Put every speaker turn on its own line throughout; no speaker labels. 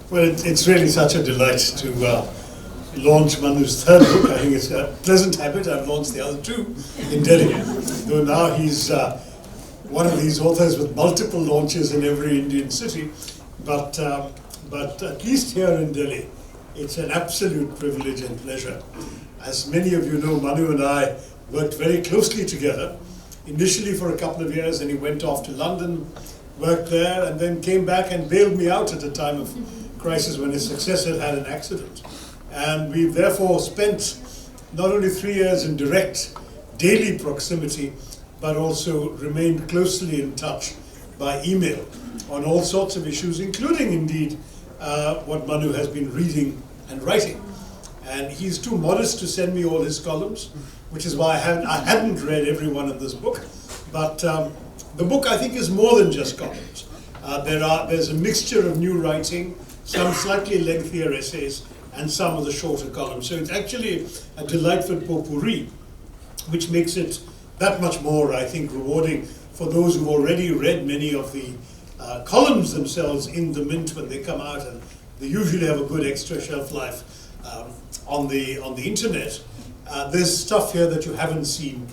Well, it's really such a delight to launch Manu's third book. I think it's a pleasant habit. I've launched the other two in Delhi. Though now he's one of these authors with multiple launches in every Indian city. But at least here in Delhi, it's an absolute privilege and pleasure. As many of you know, Manu and I worked very closely together, initially for a couple of years, and he went off to London, worked there, and then came back and bailed me out at a time of crisis when his successor had an accident. And we've therefore spent not only 3 years in direct daily proximity, but also remained closely in touch by email on all sorts of issues, including indeed what Manu has been reading and writing. And he's too modest to send me all his columns, which is why I hadn't read every one of this book. But the book, I think, is more than just columns. There's a mixture of new writing, some slightly lengthier essays, and some of the shorter columns. So it's actually a delightful potpourri, which makes it that much more, I think, rewarding for those who've already read many of the columns themselves in the mint when they come out, and they usually have a good extra shelf life on the internet. There's stuff here that you haven't seen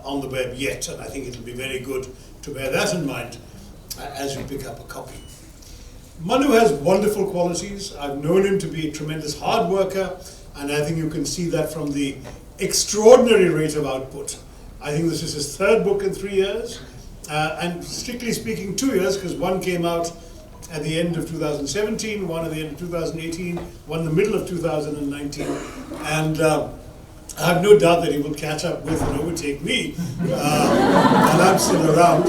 on the web yet, and I think it'll be very good to bear that in mind as you pick up a copy. Manu has wonderful qualities. I've known him to be a tremendous hard worker, and I think you can see that from the extraordinary rate of output. I think this is his third book in 3 years, and strictly speaking 2 years, because one came out at the end of 2017, one at the end of 2018, one in the middle of 2019, and I have no doubt that he will catch up with and overtake me while I'm still around,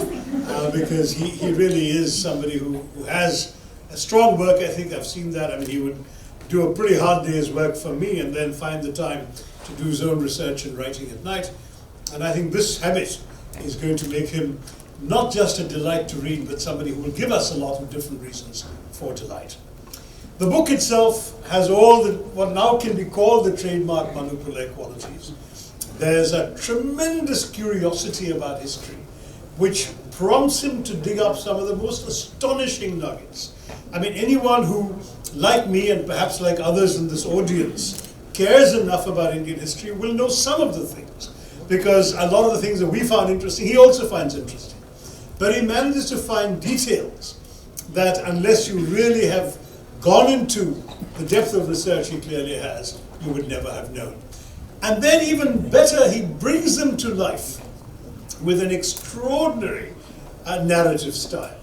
because he really is somebody who has a strong work ethic. I've seen that. I mean, he would do a pretty hard day's work for me and then find the time to do his own research and writing at night. And I think this habit is going to make him not just a delight to read, but somebody who will give us a lot of different reasons for delight. The book itself has all what now can be called the trademark Manu Pillai qualities. There's a tremendous curiosity about history, which prompts him to dig up some of the most astonishing nuggets. I mean, anyone who, like me and perhaps like others in this audience, cares enough about Indian history will know some of the things, because a lot of the things that we found interesting, he also finds interesting. But he manages to find details that, unless you really have gone into the depth of research he clearly has, you would never have known. And then even better, he brings them to life with an extraordinary narrative style.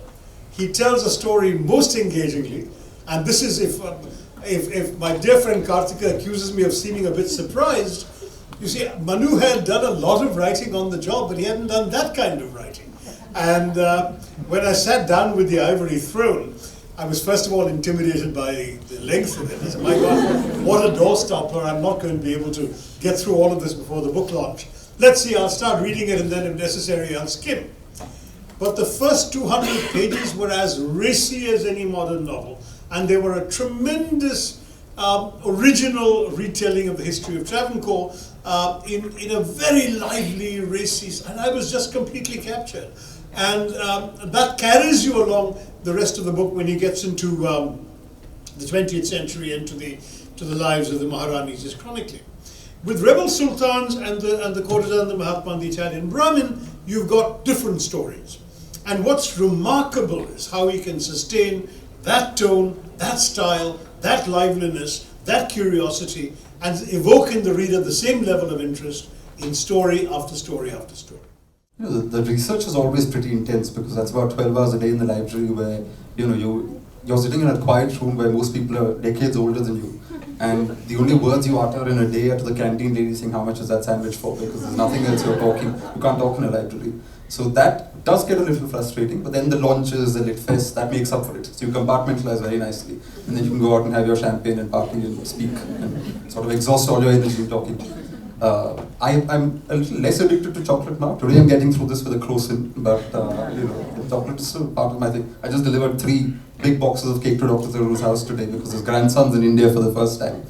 He tells a story most engagingly, and this is if my dear friend Kartika accuses me of seeming a bit surprised, you see, Manu had done a lot of writing on the job, but he hadn't done that kind of writing. And when I sat down with the Ivory Throne, I was first of all intimidated by the length of it. I said, my God, what a doorstopper. I'm not going to be able to get through all of this before the book launch. Let's see, I'll start reading it, and then if necessary, I'll skim. But the first 200 pages were as racy as any modern novel, and they were a tremendous original retelling of the history of Travancore in a very lively, racy, and I was just completely captured. And that carries you along the rest of the book when he gets into the 20th century and to the lives of the Maharanis is chronicling. With rebel sultans and the Courtesan, the Mahatma, and the Italian Brahmin, you've got different stories. And what's remarkable is how he can sustain that tone, that style, that liveliness, that curiosity, and evoke in the reader the same level of interest in story after story after story.
You know, the research is always pretty intense, because that's about 12 hours a day in the library, where you're sitting in a quiet room where most people are decades older than you, and the only words you utter in a day are to the canteen lady saying how much is that sandwich for, because there's nothing else you can't talk in a library. So that does get a little frustrating, but then the launches, the lit fest, that makes up for it. So you compartmentalize very nicely, and then you can go out and have your champagne and party and speak and sort of exhaust all your energy talking. I'm a little less addicted to chocolate now. Today I'm getting through this with a Courtesan, but chocolate is still part of my thing. I just delivered 3 big boxes of cake to Dr. Tharoor's house today because his grandson's in India for the first time.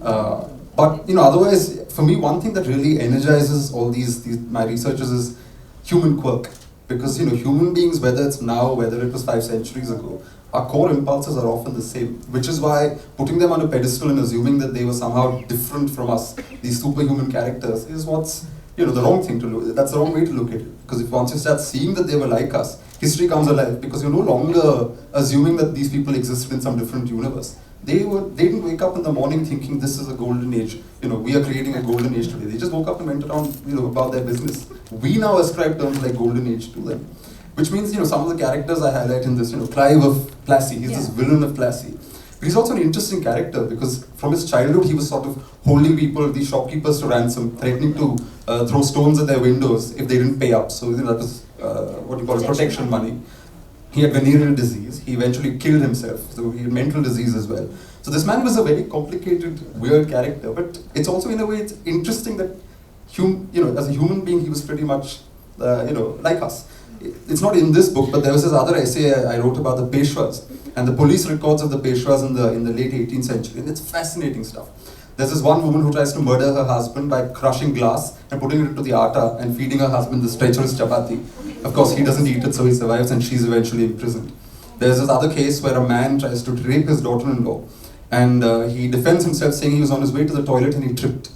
But otherwise, for me, one thing that really energizes all these my researchers is human quirk. Because human beings, whether it's now, whether it was 5 centuries ago, our core impulses are often the same, which is why putting them on a pedestal and assuming that they were somehow different from us, these superhuman characters, is what's the wrong thing to look. That's the wrong way to look at it. Because if once you start seeing that they were like us, history comes alive. Because you're no longer assuming that these people existed in some different universe. They didn't wake up in the morning thinking this is a golden age. We are creating a golden age today. They just woke up and went around about their business. We now ascribe terms like golden age to them. Which means, some of the characters I highlight in this, Clive of Plassey, he's this villain of Plassey. But he's also an interesting character because from his childhood he was sort of holding people, these shopkeepers, to ransom, threatening to throw stones at their windows if they didn't pay up. So that was protection money. He had venereal disease. He eventually killed himself. So he had mental disease as well. So this man was a very complicated, weird character. But it's also, in a way, it's interesting that, as a human being, he was pretty much, like us. It's not in this book, but there was this other essay I wrote about the Peshwas and the police records of the Peshwas in the late 18th century, and it's fascinating stuff. There's this one woman who tries to murder her husband by crushing glass and putting it into the atta and feeding her husband this treacherous chapati. Of course, he doesn't eat it, so he survives, and she's eventually imprisoned. There's this other case where a man tries to rape his daughter-in-law, and he defends himself saying he was on his way to the toilet and he tripped.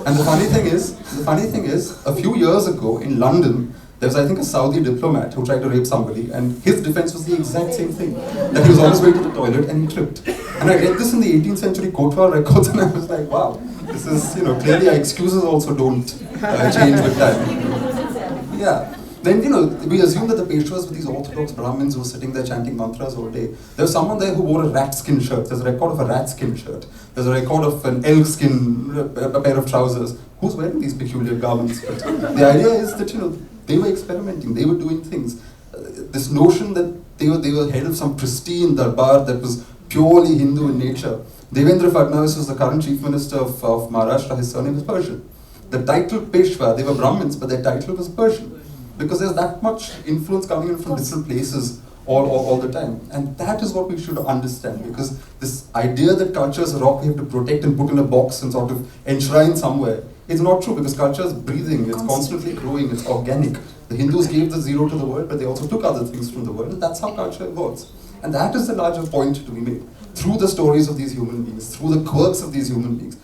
And the funny thing is, a few years ago in London, there was, I think, a Saudi diplomat who tried to rape somebody, and his defense was the exact same thing, that he was on his way to the toilet and he tripped. And I read this in the 18th century Courtesan records, and I was like, wow, this is, clearly our excuses also don't change with time. Yeah. Then, we assume that the Peshwas were these orthodox Brahmins who were sitting there chanting mantras all day. There was someone there who wore a rat skin shirt. There's a record of a rat skin shirt. There's a record of an elk skin, a pair of trousers. Who's wearing these peculiar garments? But the idea is that, they were experimenting, they were doing things. This notion that they were head of some pristine darbar that was purely Hindu in nature. Devendra Fadnavis was the current chief minister of Maharashtra. His surname is Persian. The title Peshwa, they were Brahmins, but their title was Persian. Because there's that much influence coming in from different places all the time. And that is what we should understand. Because this idea that culture is a rock we have to protect and put in a box and sort of enshrine somewhere, it's not true, because culture is breathing, it's constantly growing, it's organic. The Hindus gave the zero to the world, but they also took other things from the world, and that's how culture evolves. And that is the larger point to be made, through the stories of these human beings, through the quirks of these human beings.